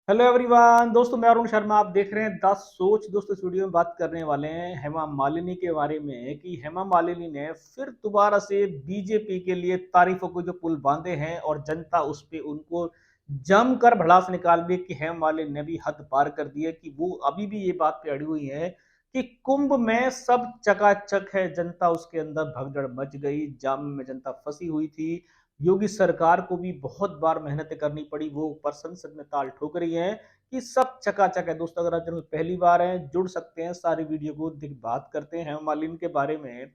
Hello everyone दोस्तों, मैं अरुण शर्मा। आप देख रहे हैं द सोच। दोस्तों, इस वीडियो में बात करने वाले हैं हेमा मालिनी के बारे में कि हेमा मालिनी ने फिर दोबारा से बीजेपी के लिए तारीफों को जो पुल बांधे हैं और जनता उस पे उनको जमकर भड़ास निकाल दी कि हेमा मालिनी ने भी हद पार कर दी है कि वो अभी भी ये बात पे अड़ी हुई है कि कुंभ में सब चकाचक है। जनता उसके अंदर भगदड़ मच गई, जाम में जनता फंसी हुई थी। योगी सरकार को भी बहुत बार मेहनत करनी पड़ी, वो ऊपर संसद में ताल ठोक रही है कि सब चकाचक है। दोस्तों, अगर आप चैनल पहली बार हैं, जुड़ सकते हैं, सारी वीडियो को देख बात करते हैं हेमा मालिनी के बारे में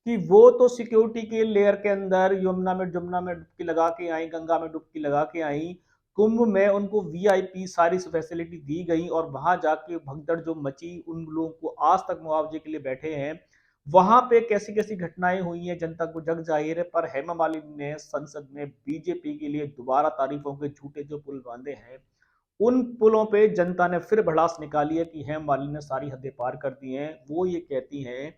कि वो तो सिक्योरिटी के लेयर के अंदर जमुना में डुबकी लगा के आई, गंगा में डुबकी लगा के आई। कुंभ में उनको वीआईपी सारी फैसिलिटी दी गई और वहां जाके भगदड़ जो मची, उन लोगों को आज तक मुआवजे के लिए बैठे हैं। वहां पे कैसी कैसी घटनाएं हुई हैं जनता को जग जाहिर है। पर हेमा मालिनी ने संसद में बीजेपी के लिए दोबारा तारीफों के झूठे जो पुल बांधे हैं, उन पुलों पे जनता ने फिर भड़ास निकाली है कि हेमा मालिनी ने सारी हदें पार कर दी हैं। वो ये कहती हैं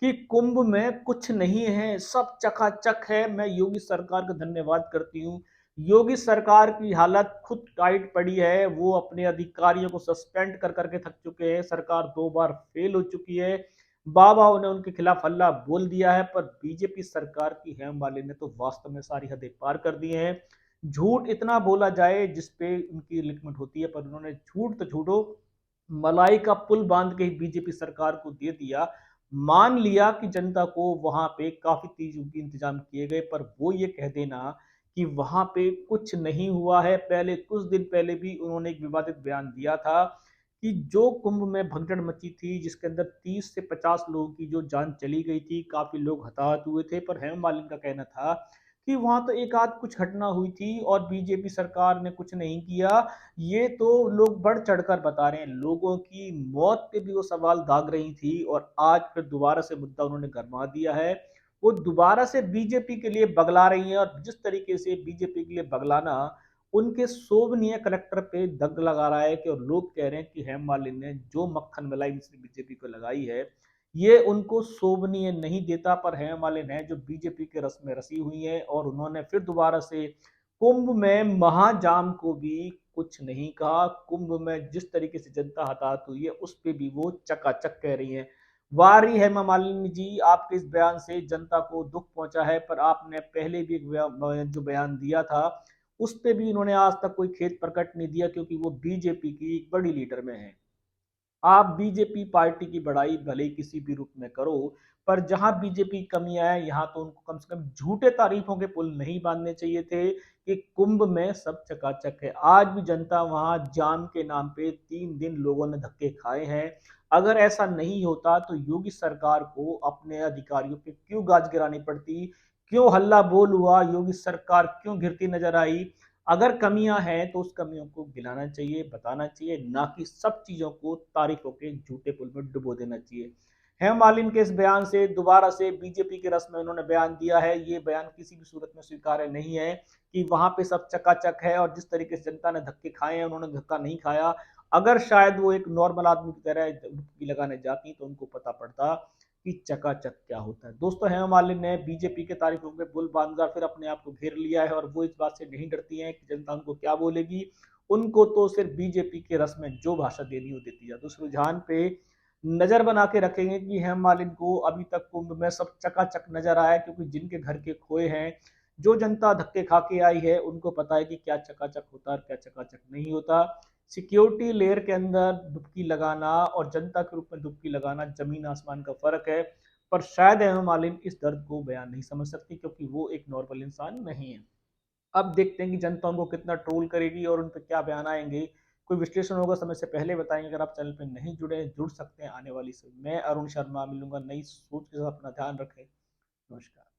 कि कुंभ में कुछ नहीं है, सब चकाचक है। मैं योगी सरकार का धन्यवाद करती हूँ। योगी सरकार की हालत खुद टाइट पड़ी है, वो अपने अधिकारियों को सस्पेंड कर करके थक चुके हैं। सरकार 2 बार फेल हो चुकी है। बाबा ने उनके खिलाफ हल्ला बोल दिया है। पर बीजेपी सरकार की हेमा मालिनी ने तो वास्तव में सारी हदें पार कर दी हैं। झूठ इतना बोला जाए जिसपे उनकी लिखमत होती है, पर उन्होंने झूठ तो झूठो मलाई का पुल बांध के ही बीजेपी सरकार को दे दिया। मान लिया कि जनता को वहां पे काफी चीजों के इंतजाम किए गए, पर वो ये कह देना कि वहां पे कुछ नहीं हुआ है। पहले कुछ दिन पहले भी उन्होंने एक विवादित बयान दिया था कि जो कुंभ में भगदड़ मची थी, जिसके अंदर 30 से 50 लोगों की जो जान चली गई थी, काफी लोग हताहत हुए थे, पर हेमा मालिनी का कहना था कि वहां तो एक आध कुछ घटना हुई थी और बीजेपी सरकार ने कुछ नहीं किया। ये तो लोग बढ़ चढ़कर बता रहे हैं, लोगों की मौत पे भी वो सवाल दाग रही थी और आज फिर दोबारा से मुद्दा उन्होंने गरमा दिया है। वो दोबारा से बीजेपी के लिए बगला रही है और जिस तरीके से बीजेपी के लिए बगलाना उनके शोभनीय कलेक्टर पे दग लगा रहा है कि और लोग कह रहे हैं कि हेम मालिनी ने जो मक्खन मलाई बीजेपी को लगाई है, ये उनको शोभनीय नहीं देता। पर हेम मालिनी है जो बीजेपी के रस में रसी हुई है और उन्होंने फिर दोबारा से कुंभ में महाजाम को भी कुछ नहीं कहा। कुंभ में जिस तरीके से जनता हताहत हुई है उस पर भी वो चकाचक कह रही है। वारी हेमा मालिनी जी, आपके इस बयान से जनता को दुख पहुंचा है, पर आपने पहले भी जो बयान दिया था उस पे भी उन्होंने आज तक कोई खेद प्रकट नहीं दिया, क्योंकि वो बीजेपी की एक बड़ी लीडर में है। आप बीजेपी पार्टी की बड़ाई भले ही किसी भी रूप में करो, पर जहां बीजेपी की कमियां है, यहां तो उनको कम से कम झूठे तारीफों के पुल नहीं बांधने चाहिए थे कि कुंभ में सब चकाचक है। आज भी जनता वहां जाम के नाम पे 3 दिन लोगों ने धक्के खाए हैं। अगर ऐसा नहीं होता तो योगी सरकार को अपने अधिकारियों पे क्यों गाज गिरानी पड़ती, क्यों हल्ला बोल हुआ, योगी सरकार क्यों घिरती नजर आई। अगर कमियां हैं तो उस कमियों को गिनाना चाहिए, बताना चाहिए, ना कि सब चीजों को तारीफों के झूठे पुल में डुबो देना चाहिए। हेम मालिनी के इस बयान से दोबारा से बीजेपी के रस में उन्होंने बयान दिया है। ये बयान किसी भी सूरत में स्वीकार्य नहीं है कि वहां पे सब चकाचक है और जिस तरीके से जनता ने धक्के खाए हैं उन्होंने धक्का नहीं खाया। अगर शायद वो एक नॉर्मल आदमी की तरह डुबकी लगाने जाती तो उनको पता पड़ता कि चकाचक क्या होता है। दोस्तों, हेमा मालिनी ने बीजेपी के तारीफों में बुल बांधकर फिर अपने आप को घेर लिया है और वो इस बात से नहीं डरती है कि जनता उनको क्या बोलेगी। उनको तो सिर्फ बीजेपी के रस में जो भाषा देनी हो देती है। तो उस रुझान पे नजर बना के रखेंगे कि हेमा मालिनी को अभी तक कुंभ में सब चकाचक नजर आया, क्योंकि जिनके घर के खोए हैं, जो जनता धक्के खा के आई है, उनको पता है कि क्या चकाचक होता है और क्या चकाचक नहीं होता। सिक्योरिटी लेयर के अंदर डुबकी लगाना और जनता के रूप में डुबकी लगाना जमीन आसमान का फर्क है। पर शायद हेमा मालिनी इस दर्द को बयान नहीं समझ सकती, क्योंकि वो एक नॉर्मल इंसान नहीं है। अब देखते हैं कि जनता उनको कितना ट्रोल करेगी और उन पर क्या बयान आएंगे। कोई विश्लेषण होगा समय से पहले बताएंगे। अगर आप चैनल पर नहीं जुड़े, जुड़ सकते हैं आने वाली से। मैं अरुण शर्मा मिलूंगा नई सोच के साथ। अपना ध्यान रखें। नमस्कार।